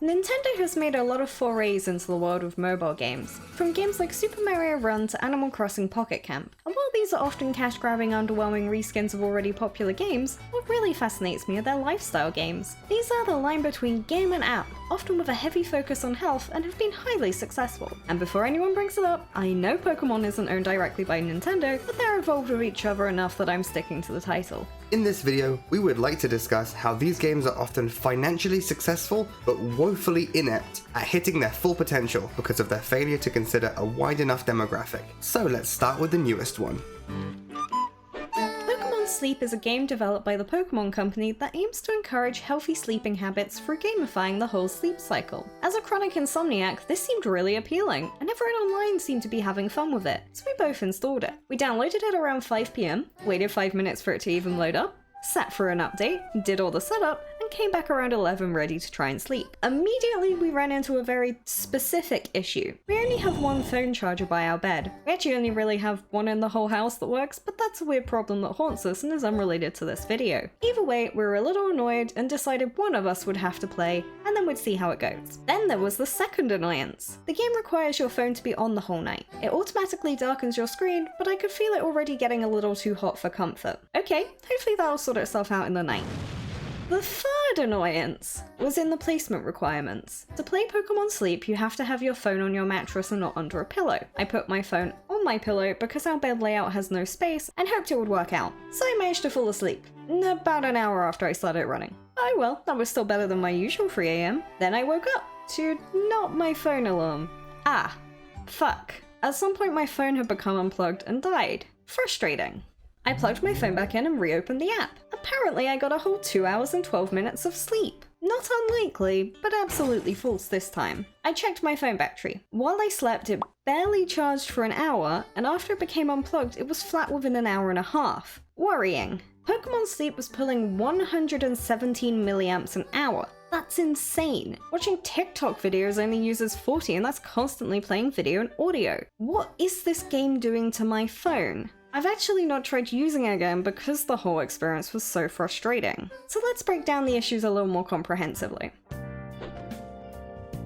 Nintendo has made a lot of forays into the world of mobile games, from games like Super Mario Run to Animal Crossing Pocket Camp. And while these are often cash-grabbing, underwhelming reskins of already popular games, what really fascinates me are their lifestyle games. These are the line between game and app, often with a heavy focus on health, and have been highly successful. And before anyone brings it up, I know Pokémon isn't owned directly by Nintendo, but they're involved with each other enough that I'm sticking to the title. In this video, we would like to discuss how these games are often financially successful, but woefully inept at hitting their full potential because of their failure to consider a wide enough demographic. So let's start with the newest one. Pokémon Sleep is a game developed by the Pokémon Company that aims to encourage healthy sleeping habits through gamifying the whole sleep cycle. As a chronic insomniac, this seemed really appealing, and everyone online seemed to be having fun with it, so we both installed it. We downloaded it around 5 PM, waited 5 minutes for it to even load up, sat for an update, did all the setup, and came back around 11 ready to try and sleep. Immediately we ran into a very specific issue. We only have one phone charger by our bed. We actually only really have one in the whole house that works, but that's a weird problem that haunts us and is unrelated to this video. Either way, we were a little annoyed and decided one of us would have to play, and then we'd see how it goes. Then there was the second annoyance. The game requires your phone to be on the whole night. It automatically darkens your screen, but I could feel it already getting a little too hot for comfort. Okay, hopefully that'll sort itself out in the night. The third annoyance was in the placement requirements. To play Pokémon Sleep, you have to have your phone on your mattress and not under a pillow. I put my phone on my pillow because our bed layout has no space and hoped it would work out. So I managed to fall asleep, about an hour after I started running. Oh well, that was still better than my usual 3 AM. Then I woke up to not my phone alarm. Ah, fuck. At some point my phone had become unplugged and died. Frustrating. I plugged my phone back in and reopened the app. Apparently I got a whole 2 hours and 12 minutes of sleep. Not unlikely, but absolutely false this time. I checked my phone battery. While I slept, it barely charged for an hour, and after it became unplugged, it was flat within an hour and a half. Worrying. Pokémon Sleep was pulling 117 milliamps an hour. That's insane. Watching TikTok videos only uses 40, and that's constantly playing video and audio. What is this game doing to my phone? I've actually not tried using it again because the whole experience was so frustrating. So let's break down the issues a little more comprehensively.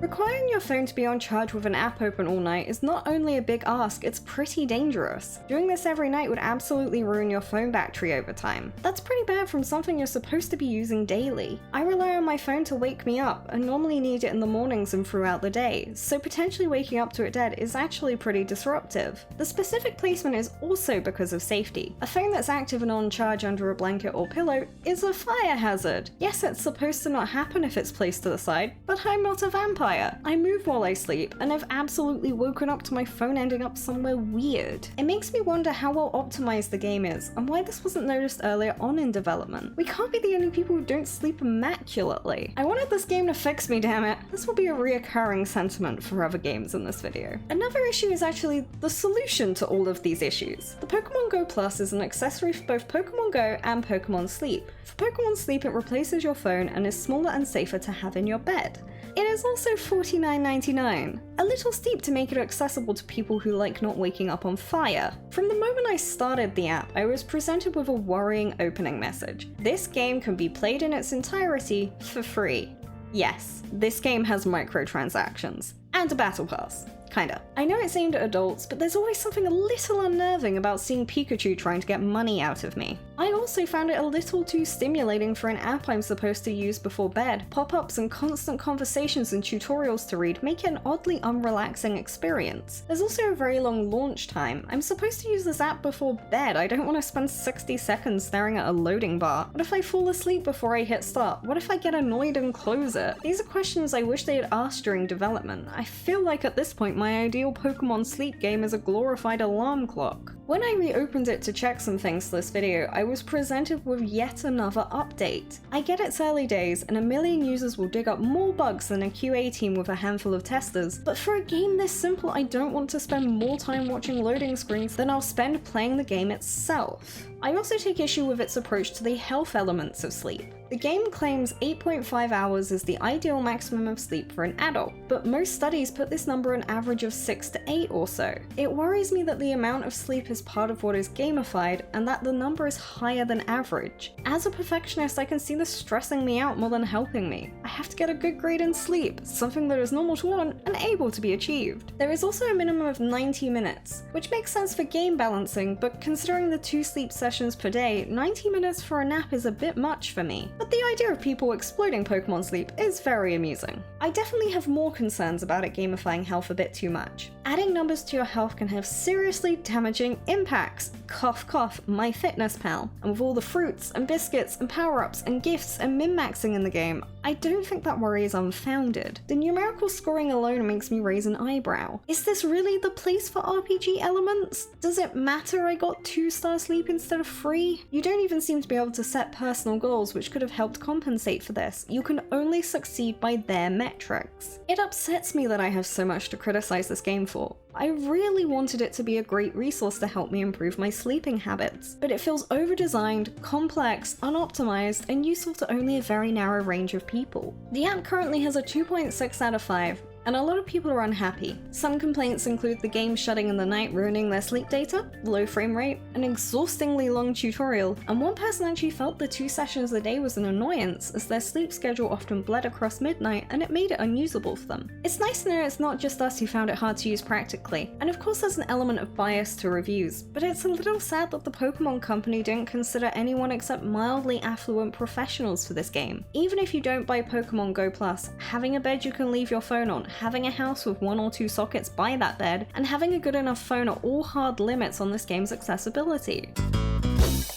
Requiring your phone to be on charge with an app open all night is not only a big ask, it's pretty dangerous. Doing this every night would absolutely ruin your phone battery over time. That's pretty bad from something you're supposed to be using daily. I rely on my phone to wake me up and normally need it in the mornings and throughout the day, so potentially waking up to it dead is actually pretty disruptive. The specific placement is also because of safety. A phone that's active and on charge under a blanket or pillow is a fire hazard. Yes, it's supposed to not happen if it's placed to the side, but I'm not a vampire. I move while I sleep, and I've absolutely woken up to my phone ending up somewhere weird. It makes me wonder how well optimized the game is, and why this wasn't noticed earlier on in development. We can't be the only people who don't sleep immaculately. I wanted this game to fix me, damn it. This will be a reoccurring sentiment for other games in this video. Another issue is actually the solution to all of these issues. The Pokémon Go Plus is an accessory for both Pokémon Go and Pokémon Sleep. For Pokémon Sleep, it replaces your phone and is smaller and safer to have in your bed. It is also $49.99, a little steep to make it accessible to people who like not waking up on fire. From the moment I started the app, I was presented with a worrying opening message. This game can be played in its entirety for free. Yes, this game has microtransactions, and a battle pass. Kinda. I know it's aimed at adults, but there's always something a little unnerving about seeing Pikachu trying to get money out of me. I also found it a little too stimulating for an app I'm supposed to use before bed. Pop-ups and constant conversations and tutorials to read make it an oddly unrelaxing experience. There's also a very long launch time. I'm supposed to use this app before bed. I don't want to spend 60 seconds staring at a loading bar. What if I fall asleep before I hit start? What if I get annoyed and close it? These are questions I wish they had asked during development. I feel like at this point my ideal Pokémon Sleep game is a glorified alarm clock. When I reopened it to check some things for this video, I was presented with yet another update. I get it's early days and a million users will dig up more bugs than a QA team with a handful of testers, but for a game this simple I don't want to spend more time watching loading screens than I'll spend playing the game itself. I also take issue with its approach to the health elements of sleep. The game claims 8.5 hours is the ideal maximum of sleep for an adult, but most studies put this number an average of 6 to 8 or so. It worries me that the amount of sleep is part of what is gamified and that the number is higher than average. As a perfectionist, I can see this stressing me out more than helping me. I have to get a good grade in sleep, something that is normal to want and able to be achieved. There is also a minimum of 90 minutes, which makes sense for game balancing, but considering the 2 sleep sessions per day, 90 minutes for a nap is a bit much for me. But the idea of people exploiting Pokemon sleep is very amusing. I definitely have more concerns about it gamifying health a bit too much. Adding numbers to your health can have seriously damaging impacts. Cough cough, MyFitnessPal. And with all the fruits and biscuits and power-ups and gifts and min-maxing in the game, I don't think that worry is unfounded. The numerical scoring alone makes me raise an eyebrow. Is this really the place for RPG elements? Does it matter I got 2-star sleep instead of 3? You don't even seem to be able to set personal goals which could have helped compensate for this. You can only succeed by their metrics. It upsets me that I have so much to criticize this game for. I really wanted it to be a great resource to help me improve my sleeping habits, but it feels over-designed, complex, unoptimized, and useful to only a very narrow range of people. The app currently has a 2.6 out of 5, and a lot of people are unhappy. Some complaints include the game shutting in the night ruining their sleep data, low frame rate, an exhaustingly long tutorial, and one person actually felt the 2 sessions a day was an annoyance as their sleep schedule often bled across midnight and it made it unusable for them. It's nice to know it's not just us who found it hard to use practically, and of course there's an element of bias to reviews, but it's a little sad that the Pokemon company didn't consider anyone except mildly affluent professionals for this game. Even if you don't buy Pokemon Go Plus, having a bed you can leave your phone on, having a house with 1 or 2 sockets by that bed, and having a good enough phone are all hard limits on this game's accessibility.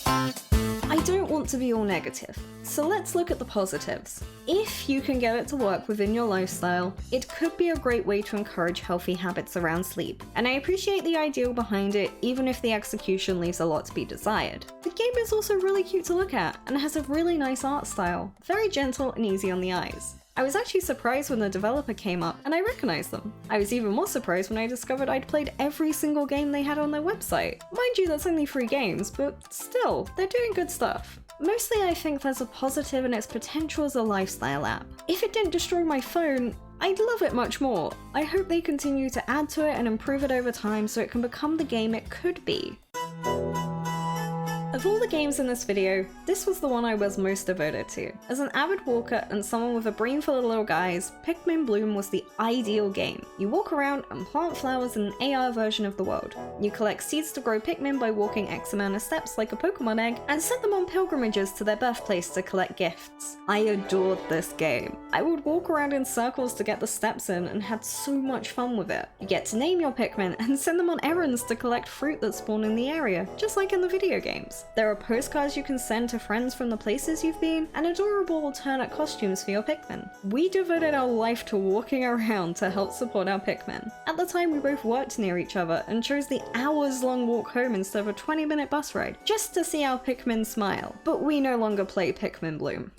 I don't want to be all negative, so let's look at the positives. If you can get it to work within your lifestyle, it could be a great way to encourage healthy habits around sleep, and I appreciate the ideal behind it even if the execution leaves a lot to be desired. The game is also really cute to look at, and has a really nice art style, very gentle and easy on the eyes. I was actually surprised when the developer came up and I recognized them. I was even more surprised when I discovered I'd played every single game they had on their website. Mind you, that's only 3 games, but still, they're doing good stuff. Mostly I think there's a positive in its potential as a lifestyle app. If it didn't destroy my phone, I'd love it much more. I hope they continue to add to it and improve it over time so it can become the game it could be. Of all the games in this video, this was the one I was most devoted to. As an avid walker and someone with a brain full of little guys, Pikmin Bloom was the ideal game. You walk around and plant flowers in an AR version of the world. You collect seeds to grow Pikmin by walking X amount of steps like a Pokemon egg, and set them on pilgrimages to their birthplace to collect gifts. I adored this game. I would walk around in circles to get the steps in and had so much fun with it. You get to name your Pikmin and send them on errands to collect fruit that spawn in the area, just like in the video games. There are postcards you can send to friends from the places you've been, and adorable alternate costumes for your Pikmin. We devoted our life to walking around to help support our Pikmin. At the time we both worked near each other and chose the hours-long walk home instead of a 20-minute bus ride, just to see our Pikmin smile. But we no longer play Pikmin Bloom.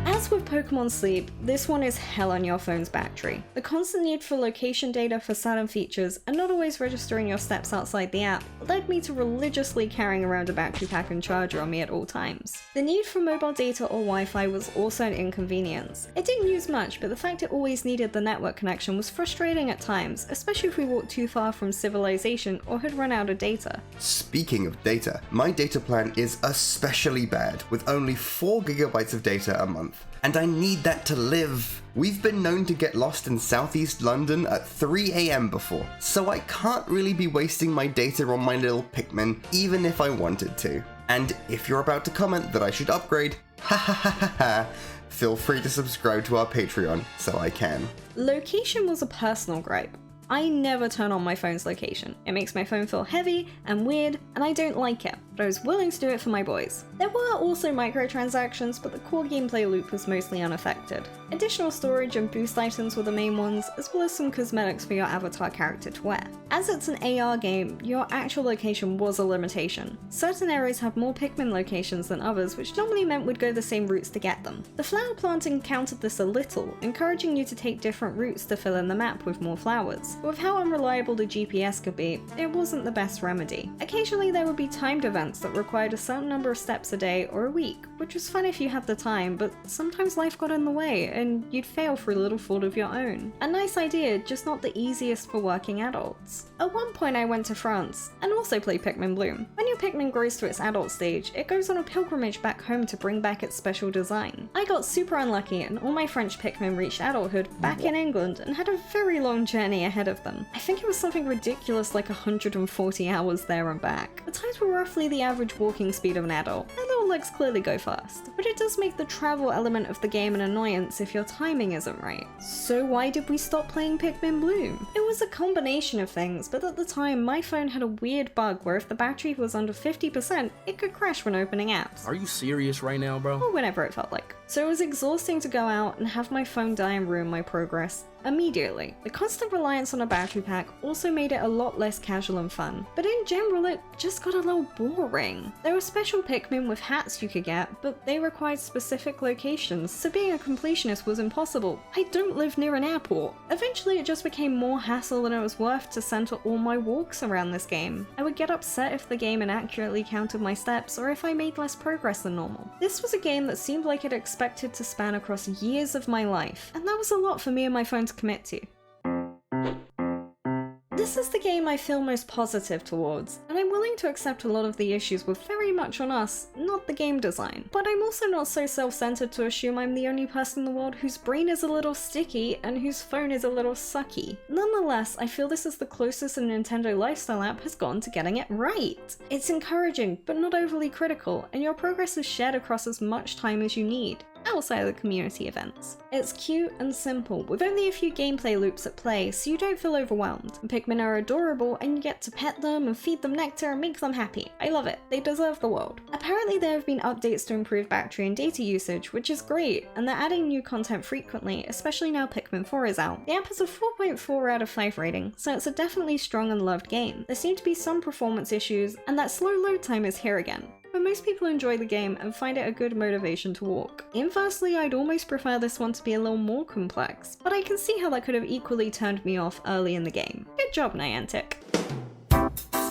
As with Pokemon Sleep, this one is hell on your phone's battery. The constant need for location data for certain features and not always registering your steps outside the app led me to religiously carrying around a battery pack and charger on me at all times. The need for mobile data or Wi-Fi was also an inconvenience. It didn't use much, but the fact it always needed the network connection was frustrating at times, especially if we walked too far from civilization or had run out of data. Speaking of data, my data plan is especially bad, with only 4 GB of data a month. And I need that to live. We've been known to get lost in southeast London at 3 AM before, so I can't really be wasting my data on my little Pikmin, even if I wanted to. And if you're about to comment that I should upgrade, ha ha ha ha ha, feel free to subscribe to our Patreon so I can. Location was a personal gripe. I never turn on my phone's location. It makes my phone feel heavy and weird, and I don't like it, but I was willing to do it for my boys. There were also microtransactions, but the core gameplay loop was mostly unaffected. Additional storage and boost items were the main ones, as well as some cosmetics for your avatar character to wear. As it's an AR game, your actual location was a limitation. Certain areas have more Pikmin locations than others, which normally meant we'd go the same routes to get them. The flower planting countered this a little, encouraging you to take different routes to fill in the map with more flowers. But with how unreliable the GPS could be, it wasn't the best remedy. Occasionally there would be timed events events that required a certain number of steps a day or a week, which was fun if you had the time, but sometimes life got in the way and you'd fail through little fault of your own. A nice idea, just not the easiest for working adults. At one point I went to France, and also played Pikmin Bloom. When your Pikmin grows to its adult stage, it goes on a pilgrimage back home to bring back its special design. I got super unlucky and all my French Pikmin reached adulthood back in England and had a very long journey ahead of them. I think it was something ridiculous like 140 hours there and back. The times were roughly the average walking speed of an adult. Their little legs clearly go fast, but it does make the travel element of the game an annoyance if your timing isn't right. So why did we stop playing Pikmin Bloom? It was a combination of things, but at the time my phone had a weird bug where if the battery was under 50%, it could crash when opening apps. Are you serious right now, bro? Or whenever it felt like. So it was exhausting to go out and have my phone die and ruin my progress immediately. The constant reliance on a battery pack also made it a lot less casual and fun, but in general it just got a little boring. There were special Pikmin with hats you could get, but they required specific locations, so being a completionist was impossible. I don't live near an airport. Eventually it just became more hassle than it was worth to center all my walks around this game. I would get upset if the game inaccurately counted my steps or if I made less progress than normal. This was a game that seemed like it expected to span across years of my life, and that was a lot for me and my phone to commit to. This is the game I feel most positive towards, and I'm willing to accept a lot of the issues were very much on us, not the game design. But I'm also not so self-centered to assume I'm the only person in the world whose brain is a little sticky and whose phone is a little sucky. Nonetheless, I feel this is the closest a Nintendo lifestyle app has gone to getting it right. It's encouraging, but not overly critical, and your progress is shared across as much time as you need, outside of the community events. It's cute and simple, with only a few gameplay loops at play, so you don't feel overwhelmed. Pikmin are adorable, and you get to pet them and feed them nectar and make them happy. I love it. They deserve the world. Apparently there have been updates to improve battery and data usage, which is great, and they're adding new content frequently, especially now Pikmin 4 is out. The app has a 4.4 out of 5 rating, so it's a definitely strong and loved game. There seem to be some performance issues, and that slow load time is here again. But most people enjoy the game and find it a good motivation to walk. Inversely, I'd almost prefer this one to be a little more complex, but I can see how that could have equally turned me off early in the game. Good job, Niantic.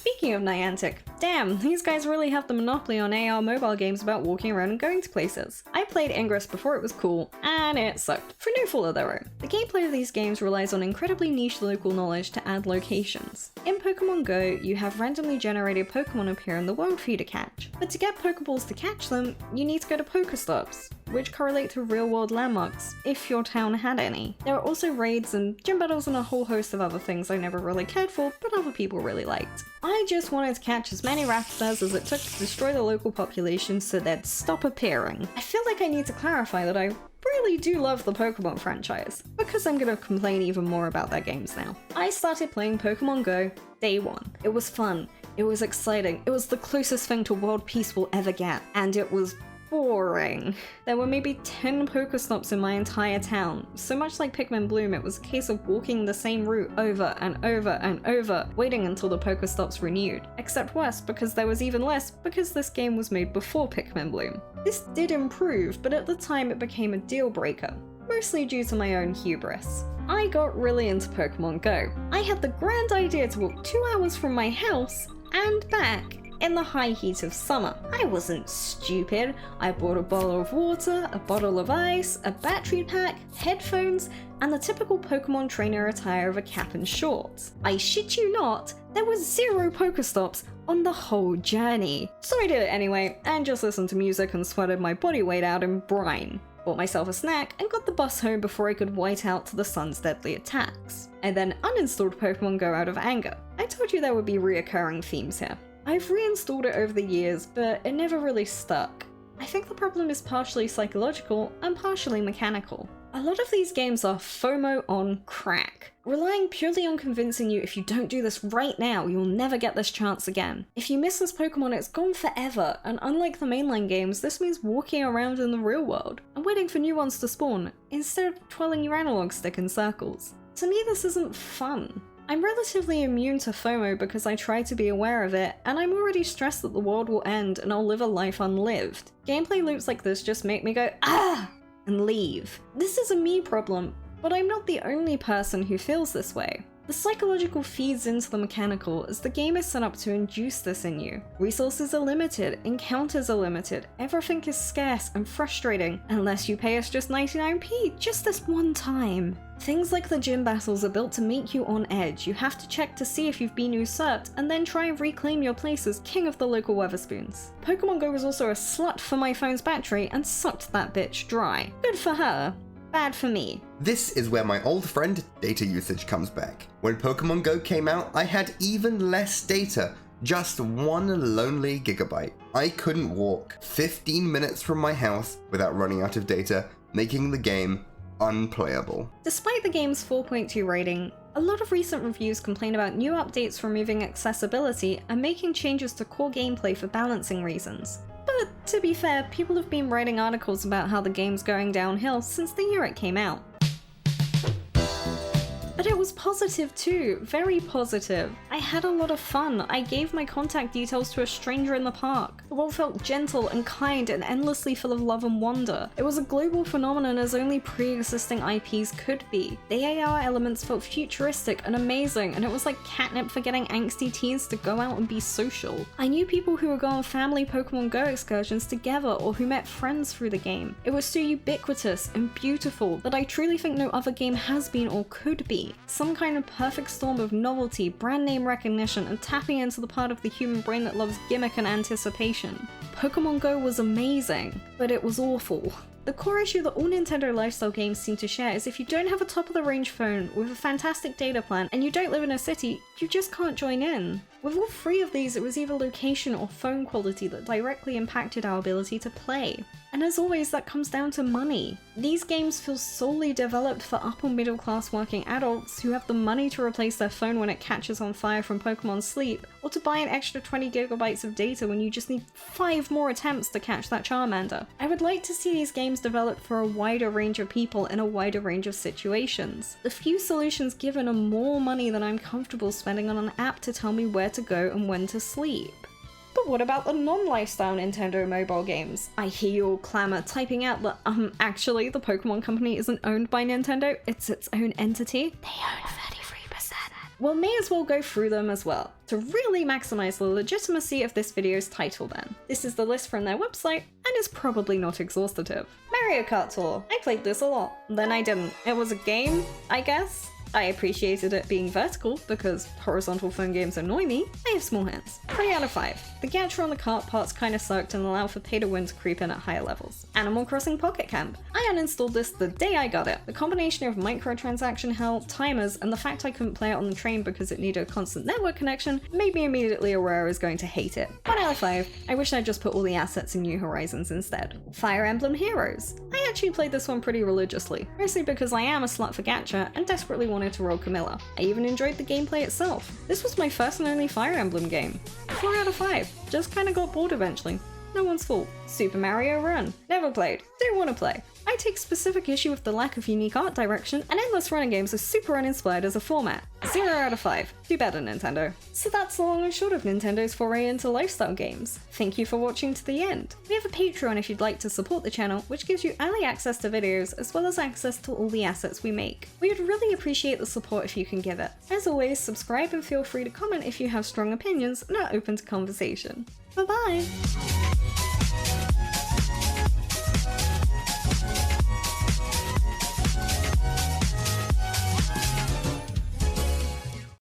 Speaking of Niantic, damn, these guys really have the monopoly on AR mobile games about walking around and going to places. I played Ingress before it was cool, and it sucked, for no fault of their own. The gameplay of these games relies on incredibly niche local knowledge to add locations. In Pokemon Go, you have randomly generated Pokemon appear in the world for you to catch, but to get Pokeballs to catch them, you need to go to Pokestops, which correlate to real-world landmarks, if your town had any. There are also raids and gym battles and a whole host of other things I never really cared for, but other people really liked. I just wanted to catch as many Raptors as it took to destroy the local population so they'd stop appearing. I feel like I need to clarify that I really do love the Pokemon franchise, because I'm gonna complain even more about their games now. I started playing Pokemon Go day one. It was fun, it was exciting, it was the closest thing to world peace we'll ever get, and it was boring. There were maybe 10 Pokestops in my entire town. So much like Pikmin Bloom, it was a case of walking the same route over and over and over, waiting until the Pokestops renewed. Except worse, because there was even less, because this game was made before Pikmin Bloom. This did improve, but at the time it became a deal breaker, mostly due to my own hubris. I got really into Pokemon Go. I had the grand idea to walk 2 hours from my house and back in the high heat of summer. I wasn't stupid. I bought a bottle of water, a bottle of ice, a battery pack, headphones, and the typical Pokemon trainer attire of a cap and shorts. I shit you not, there was 0 Pokestops on the whole journey. So I did it anyway, and just listened to music and sweated my body weight out in brine. Bought myself a snack, and got the bus home before I could white out to the sun's deadly attacks. I then uninstalled Pokemon Go out of anger. I told you there would be reoccurring themes here. I've reinstalled it over the years, but it never really stuck. I think the problem is partially psychological and partially mechanical. A lot of these games are FOMO on crack, relying purely on convincing you if you don't do this right now, you'll never get this chance again. If you miss this Pokemon, it's gone forever, and unlike the mainline games, this means walking around in the real world and waiting for new ones to spawn, instead of twirling your analog stick in circles. To me, this isn't fun. I'm relatively immune to FOMO because I try to be aware of it, and I'm already stressed that the world will end and I'll live a life unlived. Gameplay loops like this just make me go, ah, and leave. This is a me problem, but I'm not the only person who feels this way. The psychological feeds into the mechanical as the game is set up to induce this in you. Resources are limited, encounters are limited, everything is scarce and frustrating unless you pay us just 99p just this one time. Things like the gym battles are built to make you on edge. You have to check to see if you've been usurped and then try and reclaim your place as king of the local Weatherspoons. Pokemon Go was also a slut for my phone's battery and sucked that bitch dry. Good for her. Bad for me. This is where my old friend data usage comes back. When Pokemon Go came out, I had even less data. Just 1 lonely gigabyte. I couldn't walk 15 minutes from my house without running out of data, making the game unplayable. Despite the game's 4.2 rating, a lot of recent reviews complain about new updates removing accessibility and making changes to core gameplay for balancing reasons. But to be fair, people have been writing articles about how the game's going downhill since the year it came out. But it was positive too, very positive. I had a lot of fun. I gave my contact details to a stranger in the park. The world felt gentle and kind and endlessly full of love and wonder. It was a global phenomenon as only pre-existing IPs could be. The AR elements felt futuristic and amazing, and it was like catnip for getting angsty teens to go out and be social. I knew people who would go on family Pokemon Go excursions together or who met friends through the game. It was so ubiquitous and beautiful that I truly think no other game has been or could be. Some kind of perfect storm of novelty, brand name recognition, and tapping into the part of the human brain that loves gimmick and anticipation. Pokemon Go was amazing, but it was awful. The core issue that all Nintendo lifestyle games seem to share is if you don't have a top-of-the-range phone with a fantastic data plan and you don't live in a city, you just can't join in. With all 3 of these, it was either location or phone quality that directly impacted our ability to play. And as always, that comes down to money. These games feel solely developed for upper middle class working adults who have the money to replace their phone when it catches on fire from Pokemon Sleep, or to buy an extra 20 gigabytes of data when you just need 5 more attempts to catch that Charmander. I would like to see these games developed for a wider range of people in a wider range of situations. The few solutions given are more money than I'm comfortable spending on an app to tell me where to go and when to sleep. But what about the non-lifestyle Nintendo mobile games? I hear you all clamour, typing out that, actually, the Pokemon Company isn't owned by Nintendo, it's its own entity. They own 33%. Well, may as well go through them as well, to really maximise the legitimacy of this video's title then. This is the list from their website, and is probably not exhaustive. MarioKart Tour. I played this a lot, then I didn't. It was a game, I guess? I appreciated it being vertical because horizontal phone games annoy me. I have small hands. 3 out of 5. The gacha on the cart parts kinda sucked and allowed for pay to win to creep in at higher levels. Animal Crossing Pocket Camp. I uninstalled this the day I got it. The combination of microtransaction hell, timers, and the fact I couldn't play it on the train because it needed a constant network connection made me immediately aware I was going to hate it. 1 out of 5. I wish I'd just put all the assets in New Horizons instead. Fire Emblem Heroes. I actually played this one pretty religiously, mostly because I am a slut for gacha and desperately wanted to roll Camilla. I even enjoyed the gameplay itself. This was my first and only Fire Emblem game. 4 out of 5. Just kinda got bored eventually. No one's fault. Super Mario Run. Never played. Don't want to play. I take specific issue with the lack of unique art direction, and endless running games are super uninspired as a format. 0 out of 5. Do better, Nintendo. So that's the long and short of Nintendo's foray into lifestyle games. Thank you for watching to the end. We have a Patreon if you'd like to support the channel, which gives you early access to videos as well as access to all the assets we make. We would really appreciate the support if you can give it. As always, subscribe and feel free to comment if you have strong opinions and are open to conversation. Bye bye!